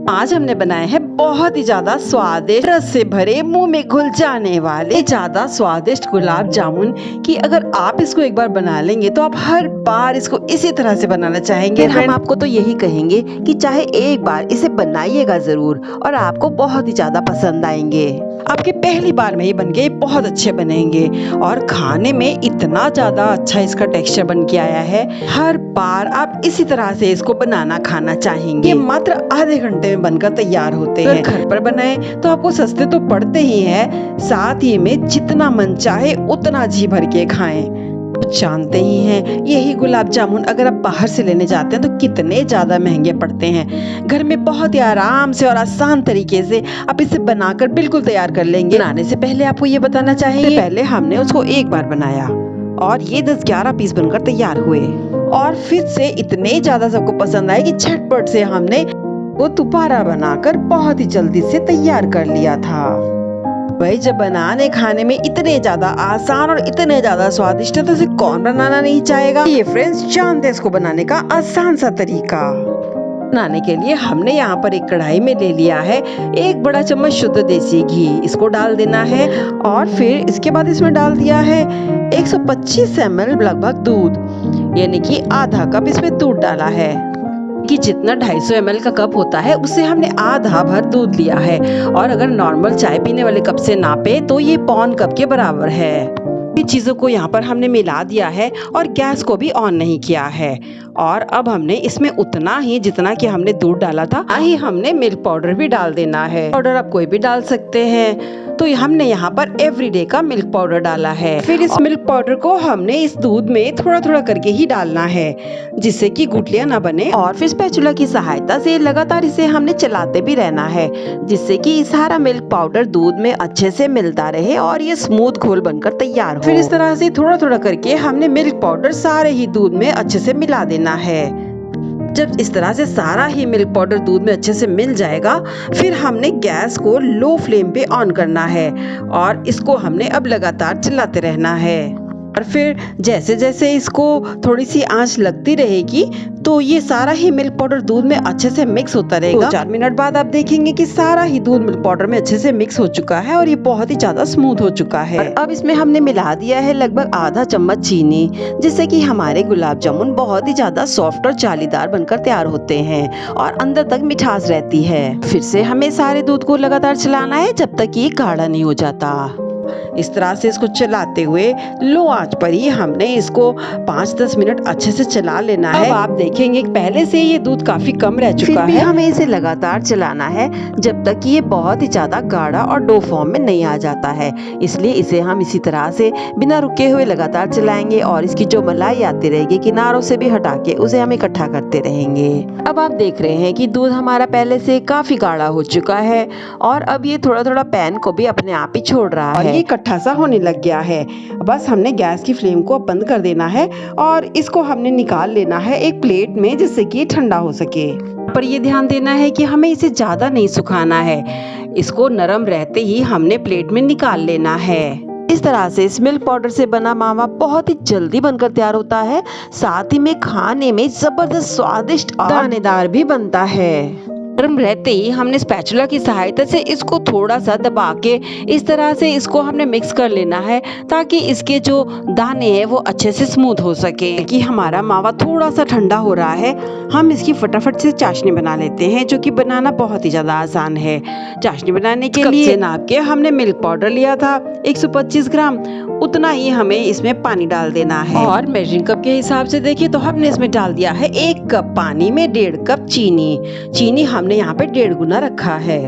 आज हमने बनाए हैं बहुत ही ज्यादा स्वादिष्ट, रस से भरे, मुंह में घुल जाने वाले ज्यादा स्वादिष्ट गुलाब जामुन कि अगर आप इसको एक बार बना लेंगे तो आप हर बार इसको इसी तरह से बनाना चाहेंगे। हम आपको तो यही कहेंगे कि चाहे एक बार इसे बनाइएगा जरूर और आपको बहुत ही ज्यादा पसंद आएंगे। आपके पहली बार में ही बन के बहुत अच्छे बनेंगे और खाने में इतना ज्यादा अच्छा इसका टेक्सचर बन के आया है। हर बार आप इसी तरह से इसको बनाना खाना चाहेंगे। ये मात्र आधे घंटे में बनकर तैयार होते हैं। घर पर बनाए तो आपको सस्ते तो पड़ते ही हैं, साथ ही में जितना मन चाहे उतना जी भर के खाएं। जानते ही हैं यही गुलाब जामुन अगर आप बाहर से लेने जाते हैं तो कितने ज्यादा महंगे पड़ते हैं। घर में बहुत ही आराम से और आसान तरीके से आप इसे बनाकर बिल्कुल तैयार कर लेंगे। बनाने से पहले आपको ये बताना चाहेंगे, पहले हमने उसको एक बार बनाया और ये 10-11 पीस बनकर तैयार हुए और फिर से इतने ज्यादा सबको पसंद आए कि झटपट से हमने वो दोबारा बनाकर बहुत ही जल्दी से तैयार कर लिया था। भाई जब बनाने खाने में इतने ज्यादा आसान और इतने ज्यादा स्वादिष्ट है तो इसे कौन बनाना नहीं चाहेगा। ये फ्रेंड्स जानते हैं इसको बनाने का आसान सा तरीका। बनाने के लिए हमने यहाँ पर एक कढ़ाई में ले लिया है 1 बड़ा चम्मच शुद्ध देसी घी, इसको डाल देना है और फिर इसके बाद इसमें डाल दिया है 125 ml लगभग दूध, यानी कि आधा कप इसमें दूध डाला है कि जितना 250 ml का कप होता है उससे हमने आधा भर दूध लिया है और अगर नॉर्मल चाय पीने वाले कप से नापे तो ये पौन कप के बराबर है। इन चीजों को यहाँ पर हमने मिला दिया है और गैस को भी ऑन नहीं किया है और अब हमने इसमें उतना ही जितना कि हमने दूध डाला था ही हमने मिल्क पाउडर भी डाल देना है। पाउडर आप कोई भी डाल सकते हैं, तो हमने यहाँ पर एवरीडे का मिल्क पाउडर डाला है। फिर इस मिल्क पाउडर को हमने इस दूध में थोड़ा थोड़ा करके ही डालना है जिससे कि गुठलियां ना बने और फिर स्पैचुला की सहायता से लगातार इसे हमने चलाते भी रहना है जिससे कि सारा मिल्क पाउडर दूध में अच्छे से मिलता रहे और ये स्मूथ घोल बनकर तैयार हो। फिर इस तरह से थोड़ा थोड़ा करके हमने मिल्क पाउडर सारे ही दूध में अच्छे से मिला देना है। जब इस तरह से सारा ही मिल्क पाउडर दूध में अच्छे से मिल जाएगा फिर हमने गैस को लो फ्लेम पे ऑन करना है और इसको हमने अब लगातार चलाते रहना है और फिर जैसे जैसे इसको थोड़ी सी आंच लगती रहेगी तो ये सारा ही मिल्क पाउडर दूध में अच्छे से मिक्स होता रहेगा। 2-4 मिनट बाद आप देखेंगे कि सारा ही दूध मिल्क पाउडर में अच्छे से मिक्स हो चुका है और ये बहुत ही ज्यादा स्मूथ हो चुका है। और अब इसमें हमने मिला दिया है लगभग आधा चम्मच चीनी जिससे कि हमारे गुलाब जामुन बहुत ही ज्यादा सॉफ्ट और जालीदार बनकर तैयार होते हैं और अंदर तक मिठास रहती है। फिर से हमें सारे दूध को लगातार चलाना है जब तक ये गाढ़ा नहीं हो जाता। इस तरह से इसको चलाते हुए लो आंच पर ही हमने इसको 5-10 मिनट अच्छे से चला लेना है। अब आप देखेंगे पहले से ये दूध काफी कम रह चुका है, हमें इसे लगातार चलाना है जब तक कि ये बहुत ही ज्यादा गाढ़ा और डो फॉर्म में नहीं आ जाता है। इसलिए इसे हम इसी तरह से बिना रुके हुए लगातार चलाएंगे और इसकी जो मलाई आती रहेगी किनारों से भी हटा के उसे हम इकट्ठा करते रहेंगे। अब आप देख रहे हैं कि दूध हमारा पहले से काफी गाढ़ा हो चुका है और अब ये थोड़ा थोड़ा पैन को भी अपने आप ही छोड़ रहा है, ये इकट्ठा सा होने लग गया है। बस हमने गैस की फ्लेम को बंद कर देना है और इसको हमने निकाल लेना है एक प्लेट में जिससे कि ठंडा हो सके। पर ये ध्यान देना है कि हमें इसे ज्यादा नहीं सुखाना है, इसको नरम रहते ही हमने प्लेट में निकाल लेना है। इस तरह से इस मिल्क पाउडर से बना मावा बहुत ही जल्दी बनकर तैयार होता है, साथ ही में खाने में जबरदस्त स्वादिष्ट और दानेदार भी बनता है। गर्म रहते ही हमने स्पैचुला की सहायता से इसको थोड़ा सा दबा के इस तरह से इसको हमने मिक्स कर लेना है ताकि इसके जो दाने हैं वो अच्छे से स्मूथ हो सके। कि हमारा मावा थोड़ा सा ठंडा हो रहा है, हम इसकी फटाफट से चाशनी बना लेते हैं जो कि बनाना बहुत ही ज्यादा आसान है। चाशनी बनाने के लिए नाप के हमने मिल्क पाउडर लिया था 125 ग्राम, उतना ही हमें इसमें पानी डाल देना है और मेजरिंग कप के हिसाब से देखिए तो हमने इसमें डाल दिया है 1 कप पानी में 1.5 कप चीनी हमने यहाँ पे 1.5 गुना रखा है।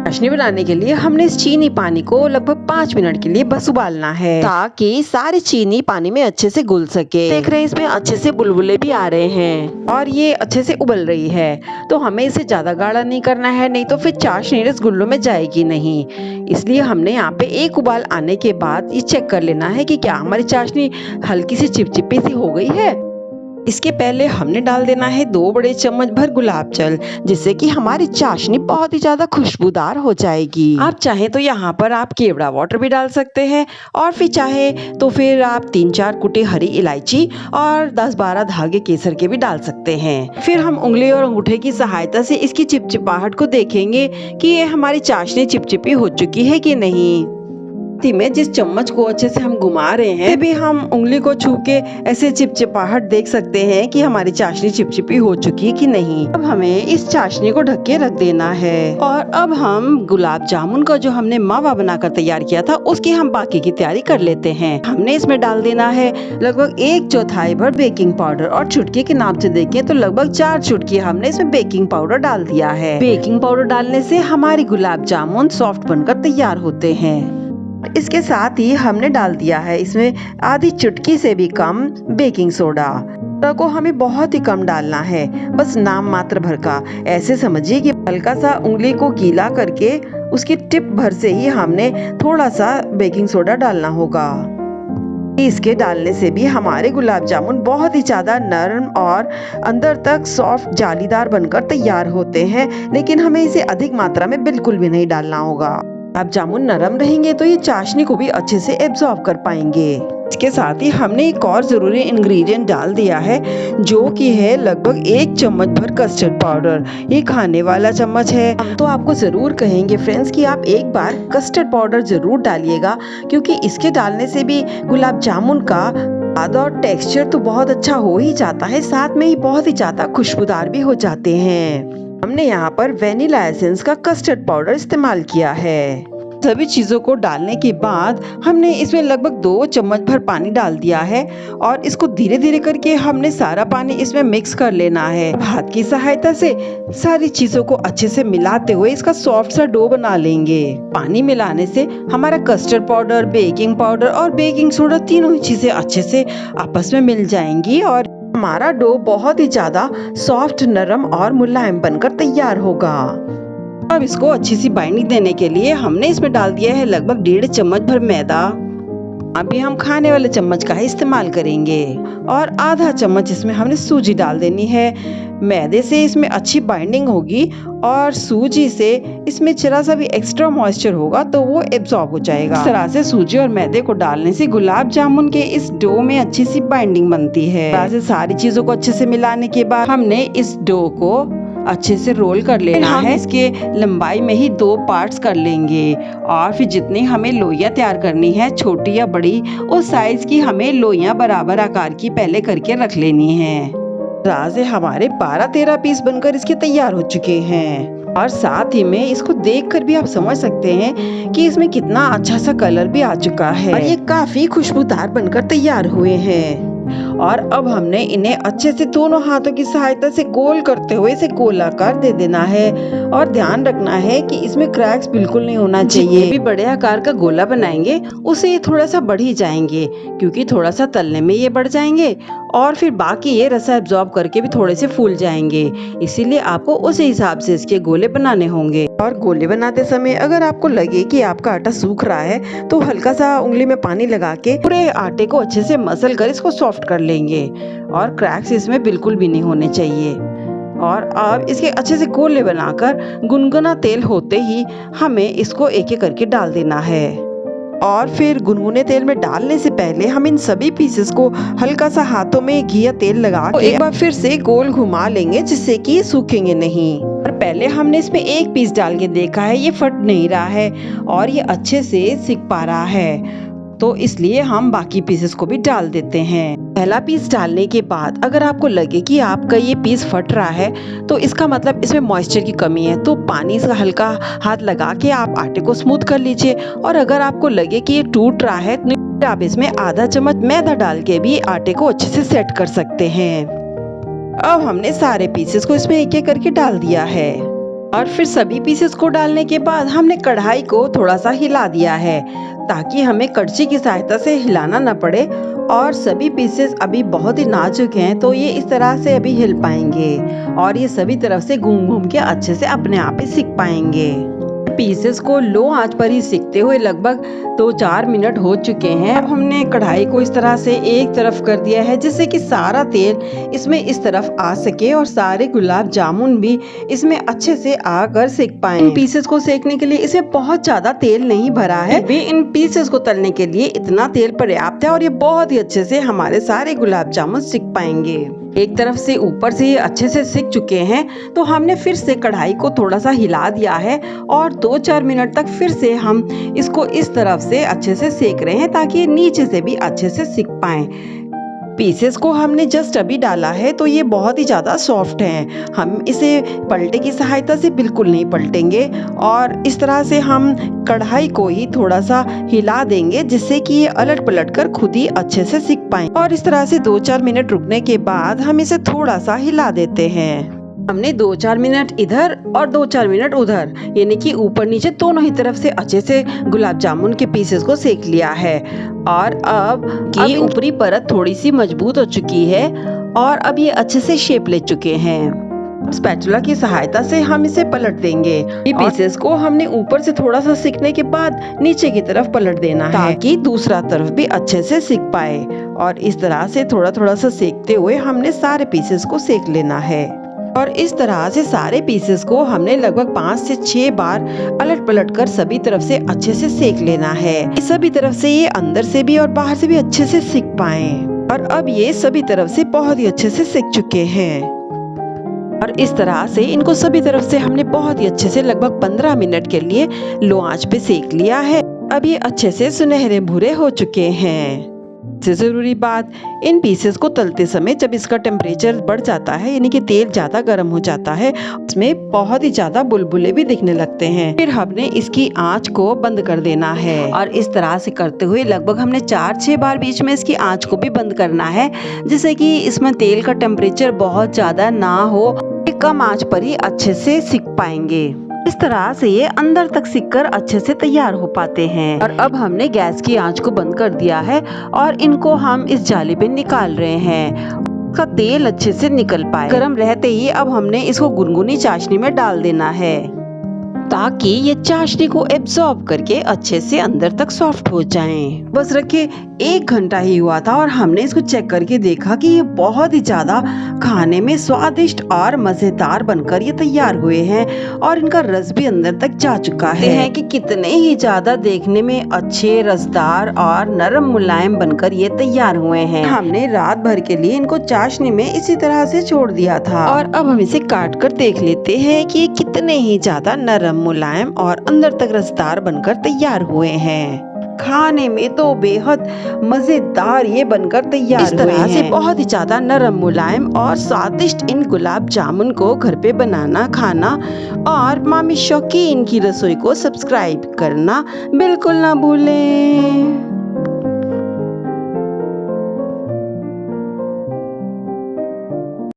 चाशनी बनाने के लिए हमने इस चीनी पानी को लगभग 5 मिनट के लिए बस उबालना है ताकि सारी चीनी पानी में अच्छे से घुल सके। देख रहे हैं इसमें अच्छे से बुलबुले भी आ रहे हैं और ये अच्छे से उबल रही है, तो हमें इसे ज्यादा गाढ़ा नहीं करना है, नहीं तो फिर चाशनी रसगुल्लों में जाएगी नहीं। इसलिए हमने यहाँ पे एक उबाल आने के बाद ये चेक कर लेना है कि क्या हमारी चाशनी हल्की सी चिपचिपी सी हो गई है। इसके पहले हमने डाल देना है 2 बड़े चम्मच भर गुलाब जल, जिससे कि हमारी चाशनी बहुत ही ज्यादा खुशबूदार हो जाएगी। आप चाहें तो यहाँ पर आप केवड़ा वाटर भी डाल सकते हैं, और फिर चाहे तो फिर आप 3-4 कुटी हरी इलायची और 10-12 धागे केसर के भी डाल सकते हैं। फिर हम उंगली और अंगूठे की सहायता से इसकी चिपचिपाहट को देखेंगे कि ये हमारी चाशनी चिपचिपी हो चुकी है कि नहीं। में जिस चम्मच को अच्छे से हम घुमा रहे हैं भी हम उंगली को छू के ऐसे चिपचिपाहट देख सकते हैं कि हमारी चाशनी चिपचिपी हो चुकी है कि नहीं। अब हमें इस चाशनी को ढक के रख देना है। और अब हम गुलाब जामुन का जो हमने मावा बनाकर तैयार किया था उसकी हम बाकी की तैयारी कर लेते हैं। हमने इसमें डाल देना है लगभग 1/4 भर बेकिंग पाउडर, और चुटकी के नाप से देखें तो लगभग 4 चुटकी हमने इसमें बेकिंग पाउडर डाल दिया है। बेकिंग पाउडर डालने से हमारी गुलाब जामुन सॉफ्ट बनकर तैयार होते हैं। इसके साथ ही हमने डाल दिया है इसमें आधी चुटकी से भी कम बेकिंग सोडा। को हमें बहुत ही कम डालना है, बस नाम मात्र भर का। ऐसे समझिए कि हल्का सा उंगली को गीला करके उसकी टिप भर से ही हमने थोड़ा सा बेकिंग सोडा डालना होगा। इसके डालने से भी हमारे गुलाब जामुन बहुत ही ज्यादा नरम और अंदर तक सॉफ्ट जालीदार बनकर तैयार होते हैं, लेकिन हमें इसे अधिक मात्रा में बिल्कुल भी नहीं डालना होगा। गुलाब जामुन नरम रहेंगे तो ये चाशनी को भी अच्छे से एब्जॉर्ब कर पाएंगे। इसके साथ ही हमने एक और जरूरी इंग्रेडिएंट डाल दिया है, जो कि है लगभग 1 चम्मच भर कस्टर्ड पाउडर। ये खाने वाला चम्मच है। हम तो आपको जरूर कहेंगे फ्रेंड्स कि आप एक बार कस्टर्ड पाउडर जरूर डालिएगा, क्योंकि इसके डालने से भी गुलाब जामुन का स्वाद और टेक्सचर तो बहुत अच्छा हो ही जाता है, साथ में ही बहुत ही ज्यादा खुशबूदार भी हो जाते हैं। हमने यहाँ पर वेनिला एसेंस का कस्टर्ड पाउडर इस्तेमाल किया है। सभी चीजों को डालने के बाद हमने इसमें लगभग 2 चम्मच भर पानी डाल दिया है, और इसको धीरे धीरे करके हमने सारा पानी इसमें मिक्स कर लेना है। हाथ की सहायता से सारी चीजों को अच्छे से मिलाते हुए इसका सॉफ्ट सा डो बना लेंगे। पानी मिलाने से हमारा कस्टर्ड पाउडर, बेकिंग पाउडर और बेकिंग सोडा तीनों ही चीजें अच्छे से आपस में मिल जाएंगी, और हमारा डो बहुत ही ज्यादा सॉफ्ट, नरम और मुलायम बनकर तैयार होगा। अब इसको अच्छी सी बाइंडिंग देने के लिए हमने इसमें डाल दिया है लगभग 1.5 चम्मच भर मैदा। अभी हम खाने वाले चम्मच का ही इस्तेमाल करेंगे, और आधा चम्मच इसमें हमने सूजी डाल देनी है। मैदे से इसमें अच्छी बाइंडिंग होगी, और सूजी से इसमें जरा सा भी एक्स्ट्रा मॉइस्चर होगा तो वो एब्जॉर्ब हो जाएगा। इस तरह से सूजी और मैदे को डालने से गुलाब जामुन के इस डो में अच्छी सी बाइंडिंग बनती है। इस तरह से सारी चीजों को अच्छे से मिलाने के बाद हमने इस डो को अच्छे से रोल कर लेना है। इसके लंबाई में ही 2 पार्ट्स कर लेंगे, और फिर जितनी हमें लोइयां तैयार करनी है, छोटी या बड़ी, उस साइज की हमें लोइयां बराबर आकार की पहले करके रख लेनी है। से हमारे 12-13 पीस बनकर इसके तैयार हो चुके हैं, और साथ ही में इसको देखकर भी आप समझ सकते हैं कि इसमें कितना अच्छा सा कलर भी आ चुका है, और ये काफी खुशबूदार बनकर तैयार हुए हैं। और अब हमने इन्हें अच्छे से दोनों हाथों की सहायता से गोल करते हुए इसे गोलाकार दे देना है, और ध्यान रखना है कि इसमें क्रैक्स बिल्कुल नहीं होना चाहिए। भी बड़े आकार का गोला बनाएंगे उसे ये थोड़ा सा बढ़ ही जाएंगे, क्योंकि थोड़ा सा तलने में ये बढ़ जाएंगे, और फिर बाकी ये रसा एब्जॉर्ब करके भी थोड़े से फूल जाएंगे। इसीलिए आपको उस हिसाब से इसके गोले बनाने होंगे। और गोले बनाते समय अगर आपको लगे कि आपका आटा सूख रहा है तो हल्का सा उंगली में पानी लगा के पूरे आटे को अच्छे से मसल कर इसको सॉफ्ट कर लेंगे, और क्रैक्स इसमें बिल्कुल भी नहीं होने चाहिए। और अब इसके अच्छे से गोले बनाकर गुनगुना तेल होते ही हमें इसको एक एक करके डाल देना है। और फिर गुनगुने तेल में डालने से पहले हम इन सभी पीसेस को हल्का सा हाथों में घी या तेल लगा के एक बार फिर से गोल घुमा लेंगे, जिससे कि सूखेंगे नहीं। और पहले हमने इसमें एक पीस डाल के देखा है, ये फट नहीं रहा है और ये अच्छे से सिक पा रहा है, तो इसलिए हम बाकी पीसेस को भी डाल देते हैं। पहला पीस डालने के बाद अगर आपको लगे कि आपका ये पीस फट रहा है तो इसका मतलब इसमें मॉइस्चर की कमी है, तो पानी से हल्का हाथ लगा के आप आटे को स्मूथ कर लीजिए। और अगर आपको लगे कि ये टूट रहा है तो आप इसमें आधा चम्मच मैदा डाल के भी आटे को अच्छे से सेट कर सकते हैं। अब हमने सारे पीसेस को इसमें एक एक करके डाल दिया है, और फिर सभी पीसेस को डालने के बाद हमने कढ़ाई को थोड़ा सा हिला दिया है, ताकि हमें कड़छी की सहायता से हिलाना न पड़े। और सभी पीसेस अभी बहुत ही नाजुक हैं, तो ये इस तरह से अभी हिल पाएंगे, और ये सभी तरफ से घूम घूम के अच्छे से अपने आप ही सिक पाएंगे। पीसेस को लो आंच पर ही सेकते हुए लगभग 2-4 मिनट हो चुके हैं। अब हमने कढ़ाई को इस तरह से एक तरफ कर दिया है जिससे कि सारा तेल इसमें इस तरफ आ सके और सारे गुलाब जामुन भी इसमें अच्छे से आकर सेक पाए। इन पीसेस को सेकने के लिए इसमें बहुत ज्यादा तेल नहीं भरा है, वे इन पीसेस को तलने के लिए इतना तेल पर्याप्त है और ये बहुत ही अच्छे से हमारे सारे गुलाब जामुन सेक पाएंगे। एक तरफ से ऊपर से ये अच्छे से सिक चुके हैं तो हमने फिर से कढ़ाई को थोड़ा सा हिला दिया है और 2-4 मिनट तक फिर से हम इसको इस तरफ से अच्छे से सेक रहे हैं ताकि ये नीचे से भी अच्छे से सिक पाए। पीसेस को हमने जस्ट अभी डाला है तो ये बहुत ही ज़्यादा सॉफ्ट है, हम इसे पलटे की सहायता से बिल्कुल नहीं पलटेंगे और इस तरह से हम कढ़ाई को ही थोड़ा सा हिला देंगे जिससे कि ये अलट पलट कर खुद ही अच्छे से सिक पाए। और इस तरह से 2-4 मिनट रुकने के बाद हम इसे थोड़ा सा हिला देते हैं। हमने 2-4 मिनट इधर और 2-4 मिनट उधर यानी कि ऊपर नीचे दोनों ही तरफ से अच्छे से गुलाब जामुन के पीसेस को सेक लिया है और अब की ऊपरी परत थोड़ी सी मजबूत हो चुकी है और अब ये अच्छे से शेप ले चुके हैं। स्पैचुला की सहायता से हम इसे पलट देंगे। ये पीसेस को हमने ऊपर से थोड़ा सा सिकने के बाद नीचे की तरफ पलट देना है ताकि दूसरा तरफ भी अच्छे से सिक पाए और इस तरह से थोड़ा थोड़ा सा सेकते हुए हमने सारे पीसेस को सेक लेना है। और इस तरह से सारे पीसेस को हमने लगभग 5 से 6 बार अलट पलट कर सभी तरफ से अच्छे से सेक लेना है। सभी तरफ से ये अंदर से भी और बाहर से भी अच्छे से सिक पाए और अब ये सभी तरफ से बहुत ही अच्छे से सिक चुके हैं और इस तरह से इनको सभी तरफ से हमने बहुत ही अच्छे से लगभग 15 मिनट के लिए लो आंच पे सेक लिया है। अब ये अच्छे से सुनहरे भूरे हो चुके हैं। सबसे जरूरी बात, इन पीसेस को तलते समय जब इसका टेम्परेचर बढ़ जाता है यानी कि तेल ज्यादा गर्म हो जाता है, इसमें बहुत ही ज्यादा बुलबुले भी दिखने लगते हैं। फिर हमने इसकी आंच को बंद कर देना है और इस तरह से करते हुए लगभग हमने 4-6 बार बीच में इसकी आंच को भी बंद करना है जिससे कि इसमें तेल का टेम्परेचर बहुत ज्यादा ना हो, कम आंच पर ही अच्छे से सिक पाएंगे। इस तरह से ये अंदर तक सिक कर अच्छे से तैयार हो पाते हैं। और अब हमने गैस की आंच को बंद कर दिया है और इनको हम इस जाली पे निकाल रहे हैं, उसका तेल अच्छे से निकल पाए। गर्म रहते ही अब हमने इसको गुनगुनी चाशनी में डाल देना है ताकि ये चाशनी को एब्जॉर्ब करके अच्छे से अंदर तक सॉफ्ट हो जाएं। बस रखिए 1 घंटा ही हुआ था और हमने इसको चेक करके देखा कि ये बहुत ही ज्यादा खाने में स्वादिष्ट और मजेदार बनकर ये तैयार हुए हैं और इनका रस भी अंदर तक जा चुका है कि कितने ही ज्यादा देखने में अच्छे, रसदार और नरम मुलायम बनकर ये तैयार हुए हैं। हमने रात भर के लिए इनको चाशनी में इसी तरह से छोड़ दिया था और अब हम इसे काट कर देख लेते हैं कि कितने ही ज्यादा नरम, मुलायम और अंदर तक रसदार बनकर तैयार हुए हैं। खाने में तो बेहद मजेदार ये बनकर तैयार इस तरह से बहुत ही ज्यादा नरम, मुलायम और स्वादिष्ट इन गुलाब जामुन को घर पे बनाना, खाना और मामी शौकीन की रसोई को सब्सक्राइब करना बिल्कुल ना भूलें।